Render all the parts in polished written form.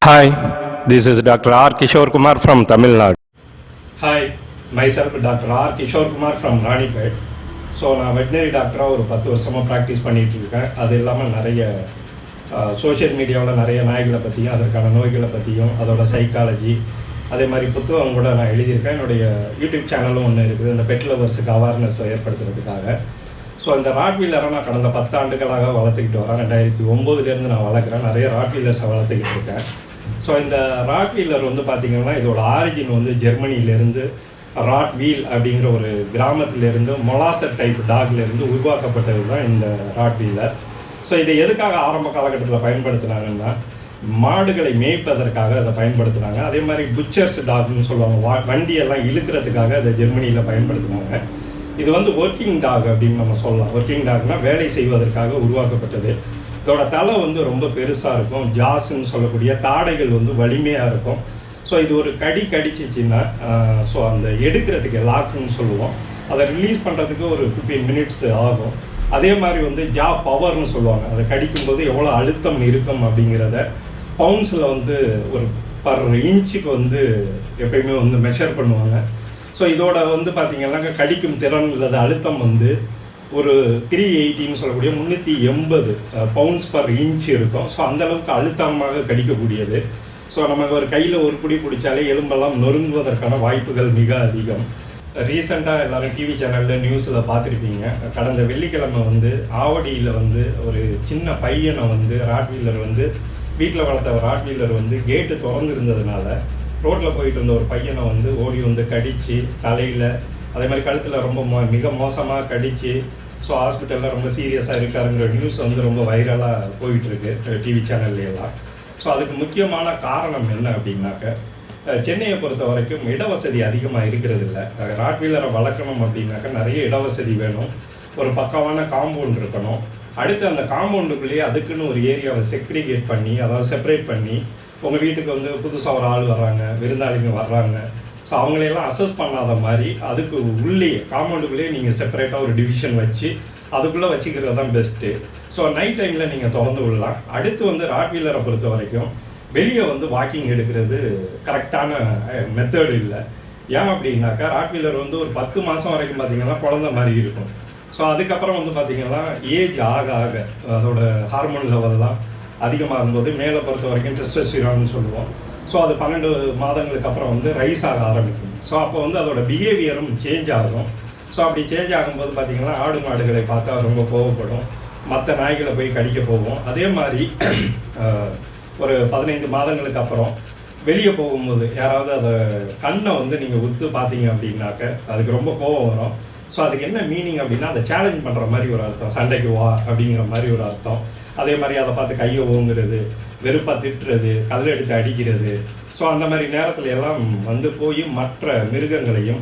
Hi, this is Dr. R. Kishore Kumar from Tamil Nadu. Hi, myself Dr. R. Kishore Kumar from Ranipet. So நான் veterinary டாக்டராக ஒரு 10 வருஷமாக practice பண்ணிகிட்டு இருக்கேன். அது இல்லாமல் நிறைய சோஷியல் மீடியாவில் நிறைய நாய்களை பற்றியும் அதற்கான நோய்களை பற்றியும் அதோட சைக்காலஜி அதே மாதிரி புத்தகம் கூட நான் எழுதியிருக்கேன். என்னுடைய யூடியூப் சேனலும் ஒன்று இருக்குது, இந்த பெட் லவர்ஸுக்கு அவேர்னஸ் ஏற்படுத்துறதுக்காக. ஸோ இந்த ராட்வீலரை நான் கடந்த 10 ஆண்டுகளாக வளர்த்துக்கிட்டு வரேன். 2009 நான் வளர்க்குறேன். நிறைய ராட்வீலர்ஸை வளர்த்துக்கிட்டு இருக்கேன். ஸோ இந்த ராட்வீலர் வந்து பார்த்திங்கன்னா இதோட ஆரிஜின் வந்து ஜெர்மனியிலேருந்து ராட்வீல் அப்படிங்கிற ஒரு கிராமத்திலேருந்து மொலாசர் டைப் டாக்லேருந்து உருவாக்கப்பட்டது தான் இந்த ராட்வீலர். ஸோ இதை எதுக்காக ஆரம்ப காலகட்டத்தில் பயன்படுத்தினாங்கன்னா மாடுகளை மேய்ப்பதற்காக அதை பயன்படுத்தினாங்க. அதே மாதிரி புச்சர்ஸ் டாக்னு சொல்லுவாங்க, வண்டியெல்லாம் இழுக்கிறதுக்காக அதை ஜெர்மனியில் பயன்படுத்தினாங்க. இது வந்து ஒர்க்கிங் டாக் அப்படின்னு நம்ம சொல்லலாம். ஒர்க்கிங் டாக்னா வேலை செய்வதற்காக உருவாக்கப்பட்டது. இதோட தலை வந்து ரொம்ப பெருசாக இருக்கும், ஜாஸ்ன்னு சொல்லக்கூடிய தாடைகள் வந்து வலிமையாக இருக்கும். ஸோ இது ஒரு கடிச்சிச்சின்னா ஸோ அந்த எடுக்கிறதுக்கு லாக்குன்னு சொல்லுவோம், அதை ரிலீஸ் பண்ணுறதுக்கு ஒரு 15 மினிட்ஸ் ஆகும். அதே மாதிரி வந்து ஜா பவர்னு சொல்லுவாங்க, அதை கடிக்கும்போது எவ்வளோ அழுத்தம் இருக்கும் அப்படிங்கிறத பவுண்ட்ஸில் வந்து ஒரு பர் இன்ச்சுக்கு வந்து எப்பயுமே வந்து மெஷர் பண்ணுவாங்க. ஸோ இதோட வந்து பார்த்திங்கன்னாக்கா கடிக்கும் திறன் இல்லாத அழுத்தம் வந்து ஒரு 380ன்னு சொல்லக்கூடிய 380 பவுண்ட்ஸ் பர் இன்ச் இருக்கும். ஸோ அந்தளவுக்கு அழுத்தமாக கடிக்கக்கூடியது. ஸோ நமக்கு ஒரு கையில் ஒரு பிடி பிடிச்சாலே எலும்பெல்லாம் நொறுங்குவதற்கான வாய்ப்புகள் மிக அதிகம். ரீசெண்டாக எல்லோரும் டிவி சேனலில் நியூஸில் பார்த்துருப்பீங்க. கடந்த வெள்ளிக்கிழமை வந்து ஆவடியில் வந்து ஒரு சின்ன பையனை வந்து ராட்வீலர் வந்து வீட்டில் வளர்த்த ராட்வீலர் வந்து கேட்டு திறந்துருந்ததுனால ரோட்டில் போயிட்டு இருந்த ஒரு பையனை வந்து ஓடி வந்து கடித்து தலையில் அதே மாதிரி கழுத்தில் ரொம்ப மிக மோசமாக கடித்து ஸோ ஹாஸ்பிட்டலில் ரொம்ப சீரியஸாக இருக்காருங்கிற நியூஸ் வந்து ரொம்ப வைரலாக போயிட்டுருக்கு டிவி சேனல்லையெல்லாம். ஸோ அதுக்கு முக்கியமான காரணம் என்ன அப்படின்னாக்க, சென்னையை பொறுத்த வரைக்கும் இடவசதி அதிகமாக இருக்கிறது இல்லை. ராட்வீலரை வளர்க்கணும் அப்படின்னாக்கா நிறைய இடவசதி வேணும், ஒரு பக்கமான காம்பவுண்ட் இருக்கணும். அடுத்து அந்த காம்பவுண்டுக்குள்ளேயே அதுக்குன்னு ஒரு ஏரியாவை செக்ரிகேட் பண்ணி, அதாவது செப்பரேட் பண்ணி, உங்கள் வீட்டுக்கு வந்து புதுசாக ஒரு ஆள் வர்றாங்க, விருந்தாளிங்க வர்றாங்க, ஸோ அவங்களையெல்லாம் அசஸ் பண்ணாத மாதிரி அதுக்கு உள்ளே காம்பவுண்டுக்குள்ளேயே நீங்கள் செப்பரேட்டாக ஒரு டிவிஷன் வச்சு அதுக்குள்ளே வச்சுக்கிறது தான் பெஸ்ட்டு. ஸோ நைட் டைமில் நீங்கள் திறந்து விடலாம். அடுத்து வந்து ராட்வீலரை பொறுத்த வரைக்கும் வெளியே வந்து வாக்கிங் எடுக்கிறது கரெக்டான மெத்தடு இல்லை. ஏன் அப்படின்னாக்கா ராட்வீலர் வந்து ஒரு 10 மாதம் வரைக்கும் பார்த்திங்கன்னா குழந்த மாதிரி இருக்கும். ஸோ அதுக்கப்புறம் வந்து பார்த்திங்கன்னா ஏஜ் ஆக ஆக அதோட ஹார்மோன் லெவல்லாம் அதிகமாகும்போது மேலே பொறுத்த வரைக்கும் டெஸ்டோஸ்டிரான்னு சொல்லுவோம். ஸோ அது 12 மாதங்களுக்கு அப்புறம் வந்து ரைஸ் ஆக ஆரம்பிக்கும். ஸோ அப்போ வந்து அதோட பிஹேவியரும் சேஞ்ச் ஆகும். ஸோ அப்படி சேஞ்ச் ஆகும்போது பார்த்திங்கன்னா ஆடு மாடுகளை பார்த்தா ரொம்ப கோவப்படும், மற்ற நாய்களை போய் கடிக்க போகும். அதே மாதிரி ஒரு 15 மாதங்களுக்கு அப்புறம் வெளியே போகும்போது யாராவது அதை கண்ணை வந்து நீங்கள் உத்து பார்த்தீங்க அப்படின்னாக்க அதுக்கு ரொம்ப கோவம் வரும். ஸோ அதுக்கு என்ன மீனிங் அப்படின்னா அதை சேலஞ்ச் பண்ணுற மாதிரி ஒரு அர்த்தம், சண்டைக்கு வா அப்படிங்கிற மாதிரி ஒரு அர்த்தம். அதே மாதிரி அதை பார்த்து கையை ஓங்குறது, வெறுப்பாக திட்டுறது, கல் எடுத்து அடிக்கிறது. ஸோ அந்த மாதிரி நேரத்தில் எல்லாம் வந்து போய் மற்ற மிருகங்களையும்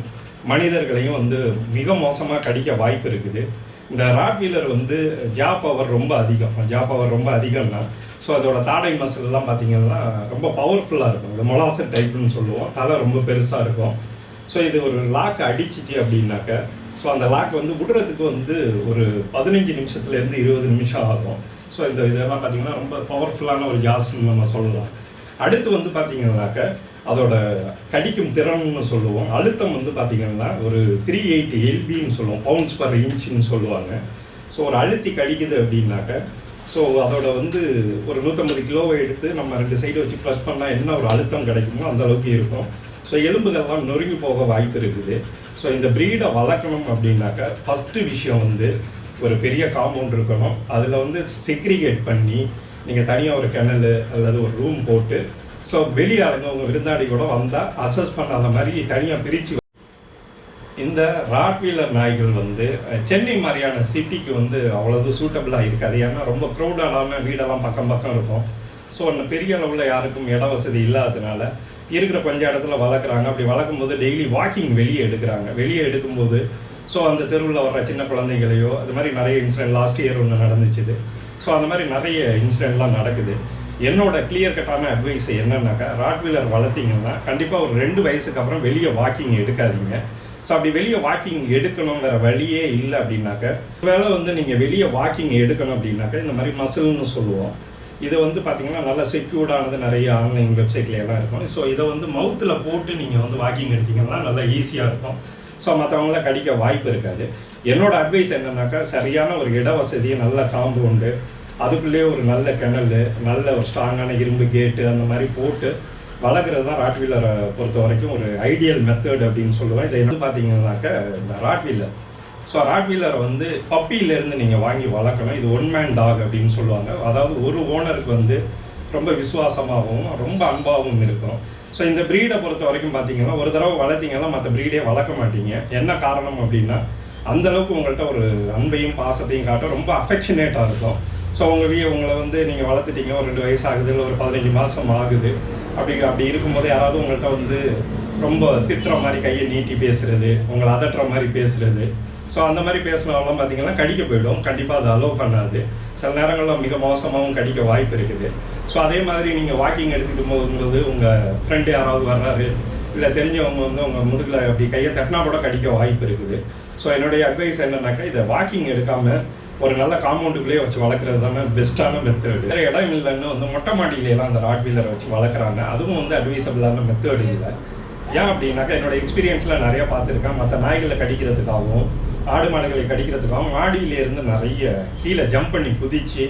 மனிதர்களையும் வந்து மிக மோசமாக கடிக்க வாய்ப்பு இருக்குது. இந்த ராட்வீலர் வந்து ஜா பவர் ரொம்ப அதிகம்னா ஸோ அதோட தாடை மசில்லாம் பார்த்திங்கன்னா ரொம்ப பவர்ஃபுல்லாக இருக்கும். இந்த மொலாசர் டைப்புன்னு சொல்லுவோம், தலை ரொம்ப பெருசாக இருக்கும். ஸோ இது ஒரு லாக் அடிச்சிச்சு அப்படின்னாக்க ஸோ அந்த லாக் வந்து விடுறதுக்கு வந்து ஒரு 15 நிமிஷத்துலேருந்து 20 நிமிஷம் ஆகும். ஸோ இதெல்லாம் பார்த்திங்கன்னா ரொம்ப பவர்ஃபுல்லான ஒரு ஜாஸ்ன்னு நம்ம சொல்லலாம். அடுத்து வந்து பார்த்திங்கன்னாக்க அதோட கடிக்கும் திறன்னு சொல்லுவோம். அழுத்தம் வந்து பார்த்திங்கன்னா ஒரு 380 எல்பின்னு சொல்லுவோம், பவுண்ட்ஸ் பர் இன்ச்சுன்னு சொல்லுவாங்க. ஸோ ஒரு அழுத்தி கடிக்குது அப்படின்னாக்க ஸோ அதோட வந்து ஒரு 150 கிலோவை எடுத்து நம்ம 2 சைடு வச்சு ப்ரெஸ் பண்ணால் என்ன ஒரு அழுத்தம் கிடைக்குமோ அந்த அளவுக்கு இருக்கும். ஸோ எலும்புகள்லாம் நொறுங்கி போக வாய்ப்பு இருக்குது. ஸோ இந்த ப்ரீடை வளர்க்கணும் அப்படின்னாக்க ஃபஸ்ட்டு விஷயம் வந்து ஒரு பெரிய காம்பவுண்ட் இருக்கணும். அதில் வந்து செக்ரிகேட் பண்ணி நீங்கள் தனியாக ஒரு கிணல் அல்லது ஒரு ரூம் போட்டு ஸோ வெளியே உங்கள் விருந்தாடி கூட வந்தால் அசஸ் பண்ணாத மாதிரி தனியாக பிரித்து. இந்த ராட்வீலர் நாய்கள் வந்து சென்னை மாதிரியான சிட்டிக்கு வந்து அவ்வளவு சூட்டபிளாக இருக்காது. ஏன்னா ரொம்ப க்ரௌடான வீடெல்லாம் பக்கம் இருக்கும். ஸோ அந்த பெரிய அளவில் யாருக்கும் இட வசதி இல்லாததுனால இருக்கிற கொஞ்சம் இடத்துல வளர்க்குறாங்க. அப்படி வளர்க்கும்போது டெய்லி வாக்கிங் வெளியே எடுக்கிறாங்க. வெளியே எடுக்கும்போது ஸோ அந்த தெருவில் வர்ற சின்ன குழந்தைகளையோ அது மாதிரி நிறைய இன்சிடென்ட் லாஸ்ட் இயர் ஒன்று நடந்துச்சுது. ஸோ அந்த மாதிரி நிறைய இன்சிடென்ட்லாம் நடக்குது. என்னோட கிளியர் கட்டான அட்வைஸ் என்னன்னாக்கா, ராட்வீலர் வளர்த்திங்கன்னா கண்டிப்பாக ஒரு 2 வயசுக்கு அப்புறம் வெளியே வாக்கிங் எடுக்காதீங்க. ஸோ அப்படி வெளியே வாக்கிங் எடுக்கணும் வேறு வழியே இல்லை அப்படின்னாக்க, வேலை வந்து நீங்கள் வெளியே வாக்கிங் எடுக்கணும் அப்படின்னாக்க இந்த மாதிரி மசில்னு சொல்லுவோம். இது வந்து பார்த்தீங்கன்னா நல்லா செக்யூர்டானது, நிறைய ஆன்லைன் வெப்சைட்லாம் இருக்கும். ஸோ இதை வந்து மவுத்தில் போட்டு நீங்கள் வந்து வாக்கிங் எடுத்தீங்கன்னா நல்லா ஈஸியாக இருக்கும். ஸோ மற்றவங்கள கடிக்க வாய்ப்பு இருக்காது. என்னோட அட்வைஸ் என்னன்னாக்கா, சரியான ஒரு இட வசதி, நல்ல காம்பவுண்டு, அதுக்குள்ளேயே ஒரு நல்ல கிணல், நல்ல ஒரு ஸ்ட்ராங்கான இரும்பு கேட்டு அந்த மாதிரி போட்டு வளர்க்குறது தான் ராட்வீலரை பொறுத்த வரைக்கும் ஒரு ஐடியல் மெத்தட் அப்படின்னு சொல்லுவேன். இதை என்ன பார்த்தீங்கன்னாக்கா, இந்த ராட்வீலர். ஸோ ராட்வீலரை வந்து பப்பியிலேருந்து நீங்கள் வாங்கி வளர்க்கணும். இது ஒன் மேன் டாக் அப்படின்னு சொல்லுவாங்க. அதாவது ஒரு ஓனருக்கு வந்து ரொம்ப விசுவாசமாகவும் ரொம்ப அன்பாகவும் இருக்கும். ஸோ இந்த ப்ரீடை பொறுத்த வரைக்கும் பார்த்தீங்கன்னா, ஒரு தடவை வளர்த்திங்கன்னா மற்ற ப்ரீடே வளர்க்க மாட்டீங்க. என்ன காரணம் அப்படின்னா, அந்தளவுக்கு உங்கள்கிட்ட ஒரு அன்பையும் பாசத்தையும் காட்ட ரொம்ப அஃபெக்ஷனேட்டாக இருக்கும். ஸோ உங்களை வந்து நீங்கள் வளர்த்துட்டீங்க, ஒரு 2 வயசு ஆகுது, இல்லை ஒரு 15 மாதம் ஆகுது, அப்படி இருக்கும்போது யாராவது உங்கள்கிட்ட வந்து ரொம்ப திட்டுற மாதிரி கையை நீட்டி பேசுகிறது, உங்களை அதட்டுற மாதிரி பேசுகிறது, ஸோ அந்த மாதிரி பேசினாலும் பார்த்தீங்கன்னா கடிக்க போயிடும். கண்டிப்பாக அதை அலோவ் பண்ணாது. சில நேரங்களில் மிக மோசமாகவும் கடிக்க வாய்ப்பு இருக்குது. ஸோ அதே மாதிரி நீங்கள் வாக்கிங் எடுத்துகிட்டு போகும்போது உங்கள் ஃப்ரெண்டு யாராவது வர்றாரு, இல்லை தெரிஞ்சவங்க வந்து உங்கள் முதுகில் அப்படி கையை தட்டினா கூட கடிக்க வாய்ப்பு இருக்குது. ஸோ என்னுடைய அட்வைஸ் என்னன்னாக்கா, இதை வாக்கிங் எடுக்காமல் ஒரு நல்ல காம்பவுண்டுக்குள்ளேயே வச்சு வளர்க்குறது தானே பெஸ்ட்டான மெத்தடு. வேறு இடம் இல்லைன்னு வந்து மொட்டை மாடியிலலாம் அந்த ராட்வீலரை வச்சு வளர்க்குறாங்க. அதுவும் வந்து அட்வைசபிளான மெத்தடு இல்லை. ஏன் அப்படின்னாக்கா, என்னோட எக்ஸ்பீரியன்ஸில் நிறைய பார்த்துருக்கேன். மற்ற நாய்களை கடிக்கிறதுக்காகவும் ஆடு மாடுகளை கடிக்கிறதுக்காகவும் மாடியிலேருந்து நிறைய கீழே ஜம்ப் பண்ணி குதித்து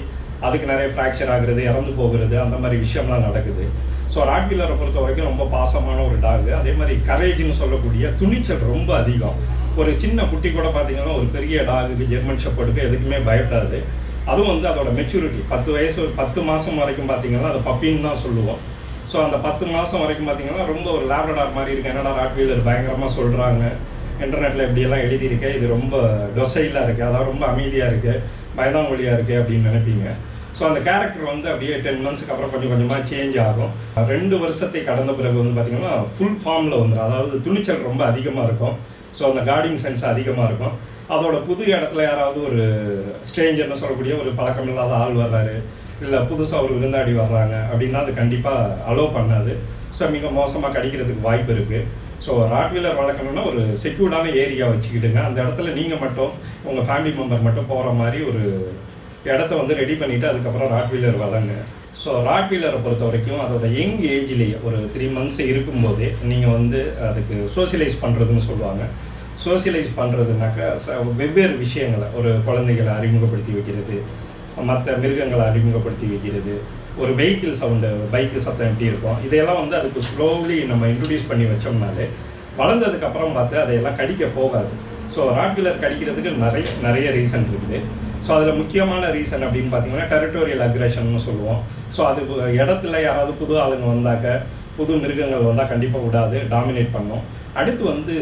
அதுக்கு நிறைய ஃப்ராக்சர் ஆகுறது, இறந்து போகிறது, அந்த மாதிரி விஷயம்லாம் நடக்குது. ஸோ ராட்வீலரை பொறுத்த வரைக்கும் ரொம்ப பாசமான ஒரு டாக். அதே மாதிரி கரேஜ்னு சொல்லக்கூடிய துணிச்சல் ரொம்ப அதிகம். ஒரு சின்ன குட்டி கூட பார்த்தீங்கன்னா ஒரு பெரிய டாகுக்கு, ஜெர்மன் ஷெப்பர்டுக்கு எதுக்குமே பயப்படாது. அதுவும் வந்து அதோட மெச்சூரிட்டி 10 வயசு, ஒரு 10 மாதம் வரைக்கும் பார்த்தீங்கன்னா அது பப்பின்னு தான் சொல்லுவோம். ஸோ அந்த 10 மாதம் வரைக்கும் பார்த்தீங்கன்னா ரொம்ப ஒரு லேப்ரடார் மாதிரி இருக்குது. என்னடா ராட்வீலர் பயங்கரமாக சொல்கிறாங்க, இன்டர்நெட்டில் இப்படியெல்லாம் எழுதியிருக்கேன், இது ரொம்ப டொசைலாக இருக்குது, அதாவது ரொம்ப அமைதியாக இருக்குது, பயந்தாங்கொழியாக இருக்குது அப்படின்னு நினைப்பீங்க. ஸோ அந்த கேரக்டர் வந்து அப்படியே 10 மந்த்ஸ்க்கு அப்புறம் கொஞ்சம் கொஞ்சமாக சேஞ்ச் ஆகும். 2 வருஷத்தை கடந்த பிறகு வந்து பார்த்திங்கன்னா ஃபுல் ஃபார்மில் வந்துடும். அதாவது துணிச்சல் ரொம்ப அதிகமாக இருக்கும். ஸோ அந்த கார்டிங் சென்ஸ் அதிகமாக இருக்கும். அதோட புது இடத்துல யாராவது ஒரு ஸ்ட்ரேஞ்சர்னு சொல்லக்கூடிய ஒரு பழக்கம் இல்லாத ஆள் வர்றாரு, இல்லை புதுசாக ஒரு விருந்தாடி வர்றாங்க அப்படின்னா அது கண்டிப்பாக அலோவ் பண்ணாது. ஸோ மிக மோசமாக கடிக்கிறதுக்கு வாய்ப்பு இருக்குது. ஸோ ராட்வீலர் வளர்க்கணுன்னா ஒரு செக்யூர்டான ஏரியா வச்சுக்கிடுங்க. அந்த இடத்துல நீங்கள் மட்டும், உங்கள் ஃபேமிலி மெம்பர் மட்டும் போகிற மாதிரி ஒரு இடத்த வந்து ரெடி பண்ணிவிட்டு அதுக்கப்புறம் ராட்வீலர் வளங்க. ஸோ ராட்வீலரை பொறுத்த வரைக்கும் அதோட யங் ஏஜ்லேயே ஒரு 3 மந்த்ஸ் இருக்கும்போதே நீங்கள் வந்து அதுக்கு சோசியலைஸ் பண்ணுறதுன்னு சொல்லுவாங்க. சோசியலைஸ் பண்ணுறதுனாக்கா வெவ்வேறு விஷயங்களை, ஒரு குழந்தைகளை அறிமுகப்படுத்தி வைக்கிறது, மற்ற மிருகங்களை அறிமுகப்படுத்தி வைக்கிறது, ஒரு வெஹிக்கிள் சவுண்டு, பைக்கு சத்தம் எப்படி இருக்கும், இதையெல்லாம் வந்து அதுக்கு ஸ்லோலி நம்ம இன்ட்ரடியூஸ் பண்ணி வச்சோம்னாலே வளர்ந்ததுக்கப்புறம் பார்த்து அதையெல்லாம் கடிக்க போகாது. ஸோ ராட்வீலர் கடிக்கிறதுக்கு நிறைய ரீசன் இருக்குது. ஸோ அதில் முக்கியமான ரீசன் அப்படின்னு பார்த்தீங்கன்னா டெரிட்டோரியல் அக்ரெஷன்னு சொல்லுவோம். ஸோ அது இடத்துல யாராவது புது ஆளுங்க வந்தாக்க, புது மிருகங்கள் வந்தால் கண்டிப்பாக விடாது, டாமினேட் பண்ணும். அடுத்து வந்து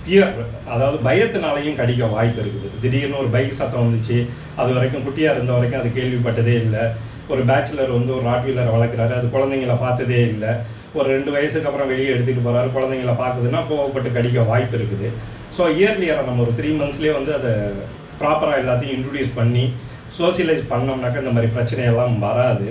ஃபியர், அதாவது பயத்தினாலையும் கடிக்க வாய்ப்பு இருக்குது. திடீர்னு ஒரு பைக் சத்தம் வந்துச்சு, அது வரைக்கும் குட்டியாக இருந்த வரைக்கும் அது கேள்விப்பட்டதே இல்லை. ஒரு பேச்சுலர் வந்து ஒரு ராட்வீலரை வளர்க்குறாரு, அது குழந்தைங்கள பார்த்ததே இல்லை. ஒரு 2 வயசுக்கு அப்புறம் வெளியே எடுத்துகிட்டு போகிறாரு, குழந்தைங்கள பார்க்குதுன்னா கோவப்பட்டு கடிக்க வாய்ப்பு இருக்குது. ஸோ இயர்லியராக நம்ம ஒரு 3 மந்த்ஸ்லேயே வந்து அதை ப்ராப்பராக எல்லாத்தையும் இன்ட்ரடியூஸ் பண்ணி சோசியலைஸ் பண்ணோம்னாக்கா இந்த மாதிரி பிரச்சனையெல்லாம் வராது.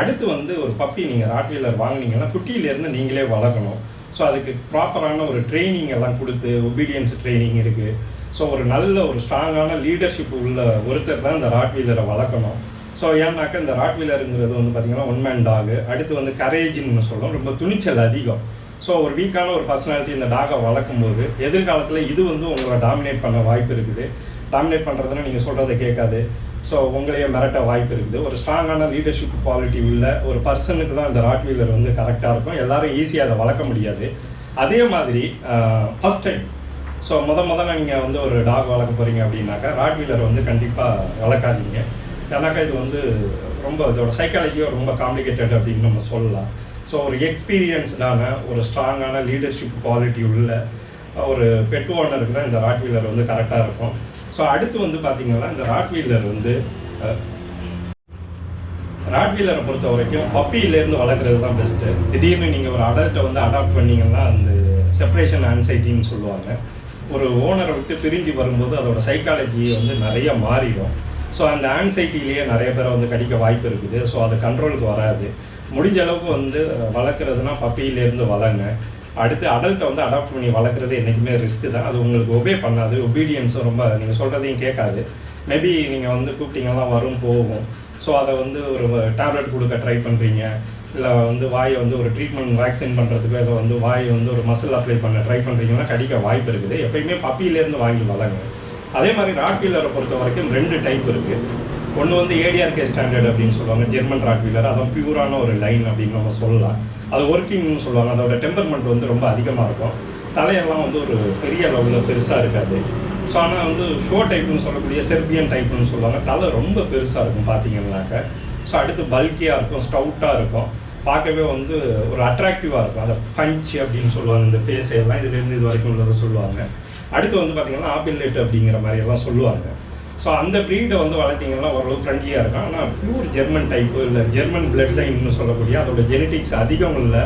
அடுத்து வந்து ஒரு பப்பி நீங்கள் ராட்வீலர் வாங்கினீங்கன்னா குட்டியிலேருந்து நீங்களே வளர்க்கணும். ஸோ அதுக்கு ப்ராப்பரான ஒரு ட்ரைனிங் எல்லாம் கொடுத்து, ஒபீடியன்ஸ் ட்ரைனிங் இருக்குது. ஸோ ஒரு நல்ல ஒரு ஸ்ட்ராங்கான லீடர்ஷிப் உள்ள ஒருத்தர் தான் இந்த ராட்வீலரை வளர்க்கணும். ஸோ ஏன்னாக்கா இந்த ராட்வீலருங்கிறது வந்து பார்த்திங்கன்னா ஒன் மேன் டாகு. அடுத்து வந்து கரேஜ்னு சொல்லுவோம், ரொம்ப துணிச்சல் அதிகம். ஸோ ஒரு வீக்கான ஒரு பர்சனாலிட்டி இந்த டாகை வளர்க்கும்போது எதிர்காலத்தில் இது வந்து உங்களை டாமினேட் பண்ண வாய்ப்பு இருக்குது. டாமினேட் பண்ணுறதுன்னா நீங்கள் சொல்கிறத கேட்காது. ஸோ உங்களையே மிரட்ட வாய்ப்பு இருக்குது. ஒரு ஸ்ட்ராங்கான லீடர்ஷிப் குவாலிட்டி உள்ள ஒரு பர்சனுக்கு தான் இந்த ராட்வீலர் வந்து கரெக்டாக இருக்கும். எல்லோரும் ஈஸியாக அதை வளர்க்க முடியாது. அதே மாதிரி ஃபஸ்ட் டைம் ஸோ முதல்ல நீங்கள் வந்து ஒரு டாக் வளர்க்க போகிறீங்க அப்படின்னாக்கா ராட்வீலர் வந்து கண்டிப்பாக வளர்க்காதீங்க. ஏன்னாக்கா இது வந்து ரொம்ப இதோட சைக்காலஜியோ ரொம்ப காம்ப்ளிகேட்டட் அப்படின்னு நம்ம சொல்லலாம். ஸோ ஒரு எக்ஸ்பீரியன்ஸ்டான ஒரு ஸ்ட்ராங்கான லீடர்ஷிப் குவாலிட்டி உள்ள ஒரு பெட் ஓனருக்கு தான் இந்த ராட்வீலர் வந்து கரெக்டாக இருக்கும். ஸோ அடுத்து வந்து பார்த்திங்கன்னா இந்த ராட்வீலரை பொறுத்த வரைக்கும் பப்பியிலேருந்து வளர்க்குறது தான் பெஸ்ட்டு. திடீர்னு நீங்கள் ஒரு அடல்ட்டை வந்து அடாப்ட் பண்ணிங்கன்னா அந்த செப்பரேஷன் ஆன்சைட்டின்னு சொல்லுவாங்க. ஒரு ஓனரை விட்டு பிரிஞ்சு வரும்போது அதோட சைக்காலஜி வந்து நிறைய மாறிடும். ஸோ அந்த ஆன்சைட்டிலேயே நிறைய பேரை வந்து கடிக்க வாய்ப்பு இருக்குது. ஸோ அது கண்ட்ரோலுக்கு வராது. முடிஞ்ச அளவுக்கு வந்து வளர்க்குறதுனா பப்பியிலேருந்து வளங்க. அடுத்து அடல்ட்டை வந்து அடாப்ட் பண்ணி வளர்க்குறது என்றைக்குமே ரிஸ்க்கு தான். அது உங்களுக்கு ஒபே பண்ணாது, ஒபீடியன்ஸும் ரொம்ப நீங்கள் சொல்கிறதையும் கேட்காது. மேபி நீங்கள் வந்து கூப்பிட்டீங்கன்னா வரும் போகும். ஸோ அதை வந்து ஒரு டேப்லெட் கொடுக்க ட்ரை பண்ணுறீங்க, இல்லை வந்து வாயை வந்து ஒரு ட்ரீட்மெண்ட் வேக்சின் பண்ணுறதுக்கு இதை வந்து வாயை வந்து ஒரு மசில் அப்ளை பண்ண ட்ரை பண்ணுறீங்கன்னா கடிக்க வாய்ப்பு இருக்குது. எப்பயுமே பப்பியிலேருந்து வாங்கி வளங்க. அதே மாதிரி ராட்வீலரை பொறுத்த வரைக்கும் 2 டைப் இருக்குது. ஒன்று வந்து ஏடிஆர்கே ஸ்டாண்டர்ட் அப்படின்னு சொல்லுவாங்க, ஜெர்மன் ராட்வீலர். அதான் பியூரான ஒரு லைன் அப்படின்னு நம்ம சொல்லலாம். அது ஒர்க்கிங்னு சொல்லுவாங்க. அதோட டெம்பர்மெண்ட் வந்து ரொம்ப அதிகமாக இருக்கும். தலையெல்லாம் வந்து ஒரு பெரிய லெவலில் பெருசாக இருக்காது. ஸோ ஆனால் வந்து ஷோ டைப்னு சொல்லக்கூடிய செர்பியன் டைப்னு சொல்லுவாங்க. தலை ரொம்ப பெருசாக இருக்கும் பார்த்தீங்கன்னாக்க. ஸோ அடுத்து பல்கியாக இருக்கும், ஸ்டவுட்டாக இருக்கும், பார்க்கவே வந்து ஒரு அட்ராக்டிவாக இருக்கும். அதை ஃபஞ்ச் அப்படின்னு சொல்லுவாங்க. இந்த ஃபேஸ் எல்லாம் இதுலேருந்து இது வரைக்கும் உள்ளதை சொல்லுவாங்க. அடுத்து வந்து பார்த்திங்கன்னா ஆப்பிள்லேட் அப்படிங்கிற மாதிரி எல்லாம் சொல்லுவாங்க. ஸோ அந்த ப்ரீடை வந்து வளர்த்திங்கன்னா ஓரளவு ஃப்ரெண்ட்லியாக இருக்கும். ஆனால் பியூர் ஜெர்மன் டைப்பு இல்லை ஜெர்மன் பிளட் லைன்னு சொல்லக்கூடிய அதோட ஜெனட்டிக்ஸ் அதிகம் உள்ள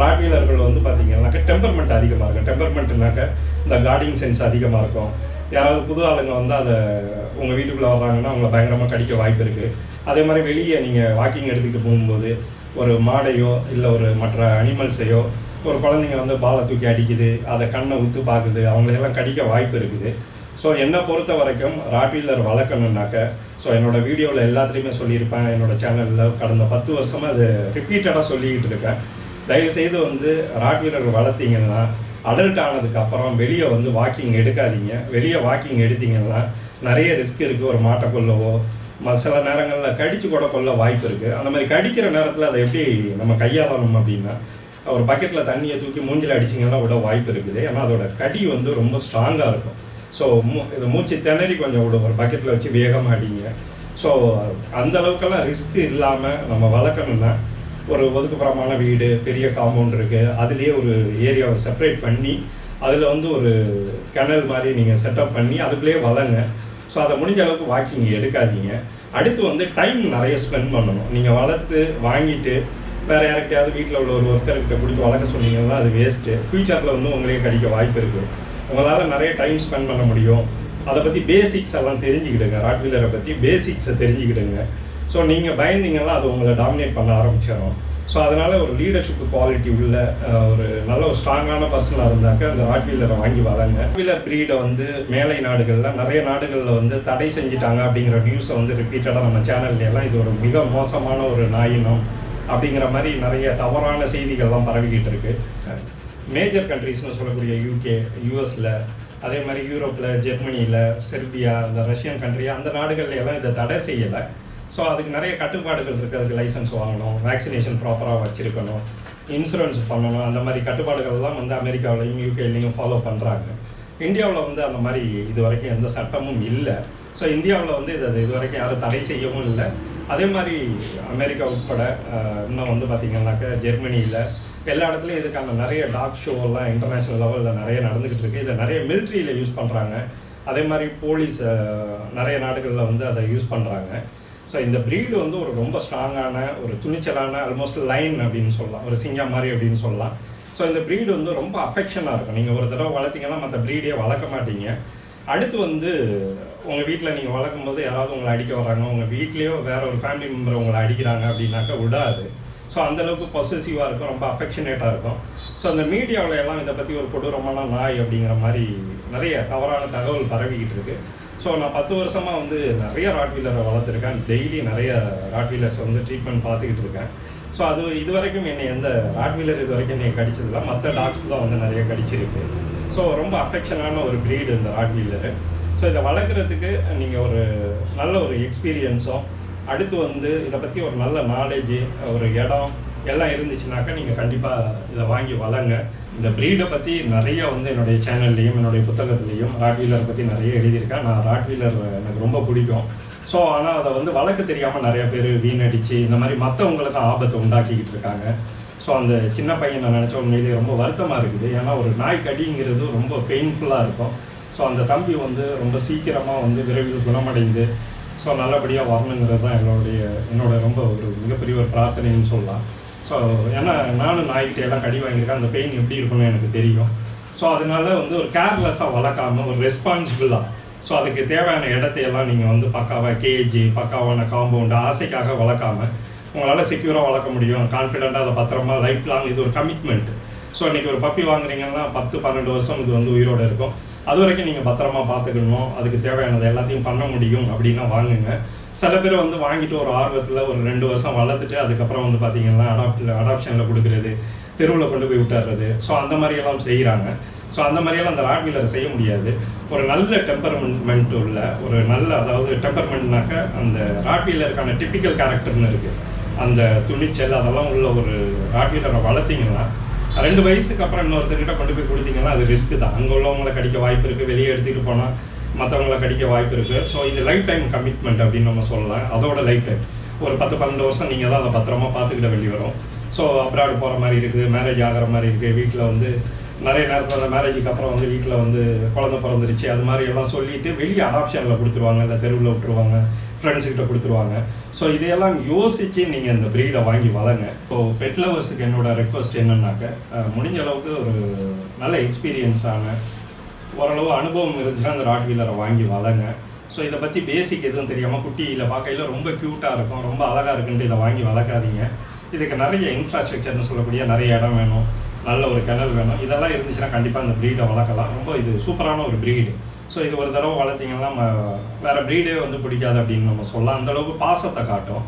ராட்வீலர்கள் வந்து பார்த்திங்கன்னாக்க டெம்பர்மெண்ட் அதிகமாக இருக்கும். டெம்பர்மெண்ட்னாக்க இந்த கார்டிங் சென்ஸ் அதிகமாக இருக்கும். யாராவது புது ஆளுங்க வந்து அதை உங்கள் வீட்டுக்குள்ளே வர்றாங்கன்னா அவங்கள பயங்கரமாக கடிக்க வாய்ப்பு இருக்குது. அதே மாதிரி வெளியே நீங்கள் வாக்கிங் எடுத்துக்கிட்டு போகும்போது ஒரு மாடையோ இல்லை ஒரு மற்ற அனிமல்ஸையோ ஒரு குழந்தைங்க வந்து பாலை தூக்கி அடிக்குது, அதை கண்ணை உத்து பார்க்குது, அவங்களையெல்லாம் கடிக்க வாய்ப்பு இருக்குது. ஸோ என்னை பொறுத்த வரைக்கும் ராட்வீலர் வளர்க்கணுன்னாக்க, ஸோ என்னோடய வீடியோவில் எல்லாத்துலேயுமே சொல்லியிருப்பேன், என்னோடய சேனலில் கடந்த 10 வருஷமாக அது ரிப்பீட்டடாக சொல்லிக்கிட்டு இருக்கேன். தயவுசெய்து வந்து ராட்வீலர் வளர்த்திங்கன்னா அடல்ட் ஆனதுக்கப்புறம் வெளியே வந்து வாக்கிங் எடுக்காதீங்க. வெளியே வாக்கிங் எடுத்திங்கன்னா நிறைய ரிஸ்க் இருக்குது. ஒரு மாட்டை கொல்லவோ சில நேரங்களில் கடிச்சு கூட கொள்ள வாய்ப்பு இருக்குது. அந்த மாதிரி கடிக்கிற நேரத்தில் அதை எப்படி நம்ம கையாளணும் அப்படின்னா, ஒரு பக்கெட்டில் தண்ணியை தூக்கி மூஞ்சில் அடிச்சிங்கன்னா விட வாய்ப்பு இருக்குது. ஏன்னா அதோட கடி வந்து ரொம்ப ஸ்ட்ராங்காக இருக்கும். ஸோ இது மூச்சு திணறி கொஞ்சம் விடும். ஒரு பக்கெட்டில் வச்சு வேகமாக அடிங்க. ஸோ அந்தளவுக்கெல்லாம் ரிஸ்க் இல்லாமல் நம்ம வளர்க்கணுன்னா ஒரு ஒதுக்குப்புறமான வீடு, பெரிய காம்பவுண்ட் இருக்குது, அதுலேயே ஒரு ஏரியாவை செப்பரேட் பண்ணி அதில் வந்து ஒரு கிணல் மாதிரி நீங்கள் செட்டப் பண்ணி அதுக்குள்ளேயே வளங்க. ஸோ அதை முடிஞ்ச அளவுக்கு வாக்கிங் எடுக்காதீங்க. அடுத்து வந்து டைம் நிறைய ஸ்பெண்ட் பண்ணணும். நீங்கள் வளர்த்து வாங்கிட்டு வேறு யார்கிட்டையாவது வீட்டில் உள்ள ஒரு ஒர்க்கர்கிட்ட கொடுத்து வளர்க்க சொன்னீங்கன்னா அது வேஸ்ட்டு. ஃப்யூச்சரில் வந்து உங்களே கடிக்க வாய்ப்பு இருக்குது. உங்களால் நிறைய டைம் ஸ்பெண்ட் பண்ண முடியும். அதை பற்றி பேசிக்ஸ் எல்லாம் தெரிஞ்சுக்கிடுங்க. ராட்வீலரை பற்றி பேசிக்ஸை தெரிஞ்சுக்கிடுங்க. ஸோ நீங்கள் பயந்தீங்கன்னா அது உங்களை டாமினேட் பண்ண ஆரம்பிச்சிடும். ஸோ அதனால் ஒரு லீடர்ஷிப் குவாலிட்டி உள்ள ஒரு நல்ல ஒரு ஸ்ட்ராங்கான பர்சனாக இருந்தாக்க அந்த ராட்வீலரை வாங்கி வளங்க. ராட்வீலர் ப்ரீடை வந்து மேலை நாடுகளில் நிறைய நாடுகளில் வந்து தடை செஞ்சுட்டாங்க அப்படிங்கிற நியூஸை வந்து ரிப்பீட்டடாக நம்ம சேனல்லாம் இது ஒரு மிக மோசமான ஒரு நாயினம் அப்படிங்கிற மாதிரி நிறைய தவறான செய்திகள்லாம் பரவிக்கிட்டு இருக்கு. மேஜர் கண்ட்ரீஸ்னு சொல்லக்கூடிய யூகே, யூஎஸில், அதே மாதிரி யூரோப்பில், ஜெர்மனியில், செர்பியா, இந்த ரஷ்யன் கண்ட்ரி, அந்த நாடுகள்ல எல்லாம் இதை தடை செய்யலை. ஸோ அதுக்கு நிறைய கட்டுப்பாடுகள் இருக்குது. அதுக்கு லைசன்ஸ் வாங்கணும், வேக்சினேஷன் ப்ராப்பராக வச்சுருக்கணும், இன்சூரன்ஸ் பண்ணணும். அந்த மாதிரி கட்டுப்பாடுகள்லாம் வந்து அமெரிக்காவிலையும் யூகேலையும் ஃபாலோ பண்ணுறாங்க. இந்தியாவில் வந்து அந்த மாதிரி இது வரைக்கும் எந்த சட்டமும் இல்லை. ஸோ இந்தியாவில் வந்து இது வரைக்கும் யாரும் தடை செய்யவும் இல்லை. அதே மாதிரி அமெரிக்கா உட்பட இன்னும் வந்து பார்த்திங்கன்னாக்கா ஜெர்மனியில் எல்லா இடத்துலையும் இதுக்கான நிறைய டாக் ஷோவெல்லாம் இன்டர்நேஷ்னல் லெவலில் நிறைய நடந்துக்கிட்டு இருக்குது. இதை நிறைய மிலிட்ரியில் யூஸ் பண்ணுறாங்க. அதே மாதிரி போலீஸ் நிறைய நாடுகளில் வந்து அதை யூஸ் பண்ணுறாங்க. ஸோ இந்த ப்ரீடு வந்து ஒரு ரொம்ப ஸ்ட்ராங்கான ஒரு துணிச்சலான ஆல்மோஸ்ட் லைன் அப்படின்னு சொல்லலாம், ஒரு சிங்கம் மாதிரி அப்படின்னு சொல்லலாம். ஸோ இந்த ப்ரீடு வந்து ரொம்ப அஃபெக்ஷனாக இருக்கும். நீங்கள் ஒரு தடவை வளர்த்திங்கன்னா மற்ற ப்ரீடே வளர்க்க மாட்டீங்க. அடுத்து வந்து உங்கள் வீட்டில் நீங்கள் வளர்க்கும் போது யாராவது உங்களை அடிக்க வராங்க, உங்கள் வீட்லேயோ வேற ஒரு ஃபேமிலி மெம்பர் உங்களை அடிக்கிறாங்க அப்படின்னாக்கா விடாது. ஸோ அந்தளவுக்கு பொசசிவாக இருக்கும், ரொம்ப அஃபெக்ஷனேட்டாக இருக்கும். ஸோ அந்த மீடியாவில் எல்லாம் இதை பற்றி ஒரு கொடூரமான நாய் அப்படிங்கிற மாதிரி நிறைய தவறான தகவல் பரவிக்கிட்டு இருக்குது. ஸோ நான் 10 வருஷமாக வந்து நிறைய ராட்வீலரை வளர்த்துருக்கேன். டெய்லி நிறைய ராட்வீலர்ஸ் வந்து ட்ரீட்மெண்ட் பார்த்துக்கிட்டு இருக்கேன். ஸோ அது இது வரைக்கும் என்னை எந்த ராட்வீலர் இது வரைக்கும் என்னை கடிச்சதில்லை. மற்ற டாக்ஸ் தான் வந்து நிறைய கடிச்சிருக்கு. ஸோ ரொம்ப அஃபெக்ஷனான ஒரு ப்ரீடு இந்த ராட்வீலரு. ஸோ இதை வளர்க்குறதுக்கு நீங்கள் ஒரு நல்ல ஒரு எக்ஸ்பீரியன்ஸும், அடுத்து வந்து இதை பற்றி ஒரு நல்ல நாலேஜு, ஒரு இடம் எல்லாம் இருந்துச்சுனாக்கா நீங்கள் கண்டிப்பாக இதை வாங்கி வளங்க. இந்த ப்ரீடை பற்றி நிறைய வந்து என்னுடைய சேனல்லையும் என்னுடைய புத்தகத்துலேயும் ராட்வீலரை பற்றி நிறைய எழுதியிருக்கேன். நான் ராட்வீலர் எனக்கு ரொம்ப பிடிக்கும். ஸோ ஆனால் அதை வந்து வளர்க்க தெரியாமல் நிறைய பேர் வீணடிச்சு இந்த மாதிரி மற்றவங்களுக்கு ஆபத்தை உண்டாக்கிக்கிட்டு இருக்காங்க. ஸோ அந்த சின்ன பையன் நான் நினச்ச உண்மையிலேயே ரொம்ப வருத்தமாக இருக்குது. ஏன்னா ஒரு நாய் கடிங்கிறது ரொம்ப பெயின்ஃபுல்லாக இருக்கும். ஸோ அந்த தம்பி வந்து ரொம்ப சீக்கிரமாக வந்து விரைவில் குணமடைந்து ஸோ நல்லபடியாக வரணுங்கிறது தான் என்னோட ரொம்ப ஒரு மிகப்பெரிய ஒரு பிரார்த்தனைன்னு சொல்லலாம். ஸோ ஏன்னா நானும் நாய்கிட்டையெல்லாம் கடி வாங்கியிருக்கேன். அந்த பெயின் எப்படி இருக்குன்னு எனக்கு தெரியும். ஸோ அதனால வந்து ஒரு கேர்லெஸ்ஸாக வளர்க்காமல் ஒரு ரெஸ்பான்சிபிளாக, ஸோ அதுக்கு தேவையான இடத்தையெல்லாம் நீங்கள் வந்து பக்காவாக கேஜி, பக்காவான காம்பவுண்டு, ஆசைக்காக வளர்க்காமல் உங்களால் செக்யூராக வளர்க்க முடியும், கான்ஃபிடெண்ட்டாக அதை பத்திரமா லைஃப் லாங், இது ஒரு கமிட்மெண்ட். ஸோ இன்றைக்கி ஒரு பப்பி வாங்குறீங்கன்னா 10-12 வருஷம் இது வந்து உயிரோடு இருக்கும். அது வரைக்கும் நீங்கள் பத்திரமா பார்த்துக்கணும், அதுக்கு தேவையானது எல்லாத்தையும் பண்ண முடியும் அப்படின்னா வாங்குங்க. சில பேர் வந்து வாங்கிட்டு ஒரு ஆர்வத்தில் ஒரு 2 வருஷம் வளர்த்துட்டு அதுக்கப்புறம் வந்து பார்த்தீங்கன்னா அடாப்ஷனில் கொடுக்குறது, தெருவில் கொண்டு போய் விட்டுறது, ஸோ அந்த மாதிரியெல்லாம் செய்கிறாங்க. ஸோ அந்த மாதிரியெல்லாம் அந்த ராட்வீலரை செய்ய முடியாது. ஒரு நல்ல டெம்பர்மெண்ட் உள்ள ஒரு நல்ல, அதாவது டெம்பர்மெண்ட்னாக்க அந்த ராட்வீலருக்கான டிப்பிக்கல் கேரக்டர்னு இருக்குது. அந்த துணிச்சல் அதெல்லாம் உள்ள ஒரு ராட்வீலரை வளர்த்திங்கன்னா 2 வயசுக்கு அப்புறம் இன்னொருத்தர்கிட்ட கொண்டு போய் கொடுத்தீங்கன்னா அது ரிஸ்க்கு தான். அங்கே உள்ளவங்களை கடிக்க வாய்ப்பு இருக்குது, வெளியே எடுத்துகிட்டு போனால் மற்றவங்களை கடிக்க வாய்ப்பு இருக்குது. ஸோ இது லைஃப் டைம் கமிட்மெண்ட் அப்படின்னு நம்ம சொல்லலாம். அதோட லைஃப் டைம் ஒரு 10-12 வருஷம் நீங்கள் தான் அதை பத்திரமா பார்த்துக்கிட்ட வேண்டி வரும். ஸோ அப்ராடு போகிற மாதிரி இருக்குது, மேரேஜ் ஆகிற மாதிரி இருக்குது, வீட்டில் வந்து நிறைய நேரத்தில் அந்த மேரேஜுக்கு அப்புறம் வந்து வீட்டில் வந்து குழந்தை பிறந்துருச்சு அது மாதிரி எல்லாம் சொல்லிவிட்டு வெளியே அடாப்ஷனில் கொடுத்துருவாங்க, இல்லை தெருவில் விட்டுருவாங்க, ஃப்ரெண்ட்ஸுக்கிட்ட கொடுத்துருவாங்க. ஸோ இதையெல்லாம் யோசித்து நீங்கள் இந்த ப்ரீடை வாங்கி வளங்க. ஸோ பெட் லவர்ஸுக்கு என்னோட ரெக்வஸ்ட் என்னன்னாக்க, முடிஞ்ச அளவுக்கு ஒரு நல்ல எக்ஸ்பீரியன்ஸான ஓரளவு அனுபவம் இருந்துச்சுன்னா அந்த ராட்வீலரை வாங்கி வளங்க. ஸோ இதை பற்றி பேசிக் எதுவும் தெரியாமல் குட்டியில் பார்க்கையில் ரொம்ப க்யூட்டாக இருக்கும், ரொம்ப அழகாக இருக்குன்ட்டு இதை வாங்கி வளர்க்காதீங்க. இதுக்கு நிறைய இன்ஃப்ராஸ்ட்ரக்சர்னு சொல்லக்கூடிய நிறைய இடம் வேணும், நல்ல ஒரு கிணல் வேணும். இதெல்லாம் இருந்துச்சுன்னா கண்டிப்பாக இந்த ப்ரீடை வளர்க்கலாம். ரொம்ப இது சூப்பரான ஒரு ப்ரீடு. ஸோ இது ஒரு தடவை வளர்த்திங்கன்னா வேறு ப்ரீடே வந்து பிடிக்காது அப்படின்னு நம்ம சொல்லலாம். அந்தளவுக்கு பாசத்தை காட்டும்.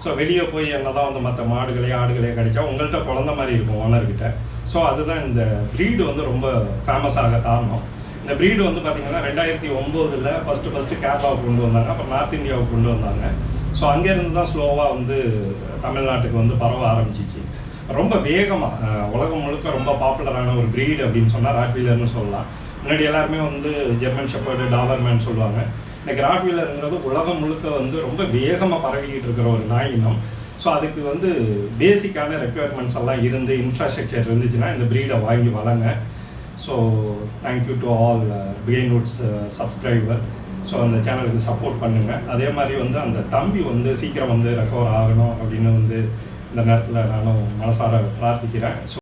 ஸோ வெளியே போய் என்ன தான் வந்து மற்ற ஆடுகளே கடிச்சா உங்கள்கிட்ட குழந்த மாதிரி இருக்கும் ஓனர்கிட்ட. ஸோ அதுதான் இந்த ப்ரீடு வந்து ரொம்ப ஃபேமஸாக காரணம். இந்த ப்ரீடு வந்து பார்த்திங்கன்னா 2009 ஃபஸ்ட்டு கேரளாவுக்கு கொண்டு வந்தாங்க, அப்புறம் நார்த் இந்தியாவுக்கு கொண்டு வந்தாங்க. ஸோ அங்கேருந்து தான் ஸ்லோவாக வந்து தமிழ்நாட்டுக்கு வந்து பரவ ஆரம்பிச்சிச்சு. ரொம்ப வேகமாக உலகம் முழுக்க ரொம்ப பாப்புலரான ஒரு ப்ரீடு அப்படின்னு சொன்னால் ராட்வீலர்னு சொல்லலாம். முன்னாடி எல்லாருமே வந்து ஜெர்மன் ஷெப்பர்டு, டாபர்மேன் சொல்லுவாங்க. இன்றைக்கி ராட்வீலருங்கிறது உலகம் முழுக்க வந்து ரொம்ப வேகமாக பரவிக்கிட்டு இருக்கிற ஒரு நாய் இனம். ஸோ அதுக்கு வந்து பேசிக்கான ரெக்குயர்மெண்ட்ஸ் எல்லாம் இருந்து இன்ஃப்ராஸ்ட்ரக்சர் இருந்துச்சுன்னா இந்த ப்ரீடை வாங்கி வளங்க. So thank you to all behind subscriber. So அந்த சேனலுக்கு சப்போர்ட் பண்ணுங்கள். அதே மாதிரி வந்து அந்த தம்பி வந்து சீக்கிரம் வந்து ரெக்கவர் ஆகணும் அப்படின்னு வந்து இந்த நேரத்தில் நானும் மனசார பிரார்த்திக்கிறேன். ஸோ